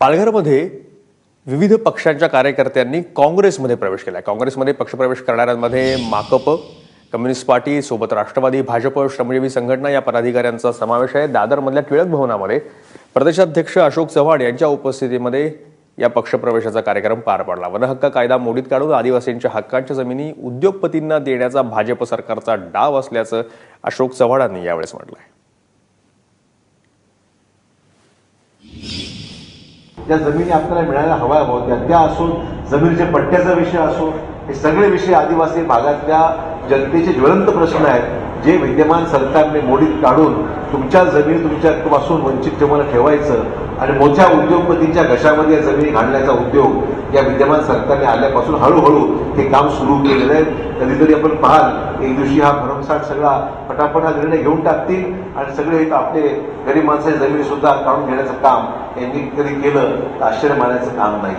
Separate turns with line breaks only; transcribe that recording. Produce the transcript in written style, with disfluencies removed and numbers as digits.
पालघरमध्ये विविध पक्षांच्या कार्यकर्त्यांनी काँग्रेसमध्ये प्रवेश केला. काँग्रेसमध्ये पक्षप्रवेश करणाऱ्यांमध्ये माकप, कम्युनिस्ट पार्टी सोबत राष्ट्रवादी, भाजप, श्रमजीवी संघटना या पदाधिकाऱ्यांचा समावेश आहे. दादरमधल्या टिळक भवनामध्ये प्रदेशाध्यक्ष अशोक चव्हाण यांच्या उपस्थितीमध्ये या पक्षप्रवेशाचा कार्यक्रम पार पडला. वनहक्क कायदा मोडीत काढून आदिवासींच्या हक्कांच्या जमिनी उद्योगपतींना देण्याचा भाजप सरकारचा डाव असल्याचं अशोक चव्हाणांनी यावेळेस म्हटलंय.
ज्या जमिनी आपल्याला मिळायला हव्या होत्या त्या असो, जमिनीच्या पट्ट्याचा विषय असो, हे सगळे विषय आदिवासी भागातल्या जनतेचे ज्वलंत प्रश्न आहेत, जे विद्यमान सरकारने मोडीत काढून तुमच्या जमिनी तुमच्यापासून वंचित तुम्हाला ठेवायचं आणि मोठ्या उद्योगपतींच्या घशामध्ये या जमिनी घालण्याचा उद्योग या विद्यमान सरकारने आल्यापासून हळूहळू हे काम सुरू केलेलं आहे. कधीतरी आपण पाहाल एक दिवशी हा भरमसाठ सगळा फटाफट हा निर्णय घेऊन टाकतील आणि सगळे आपले गरीब माणसाच्या जमिनी सुद्धा काढून घेण्याचं काम यांनी कधी केलं तर आश्चर्य मानायचं काम नाही.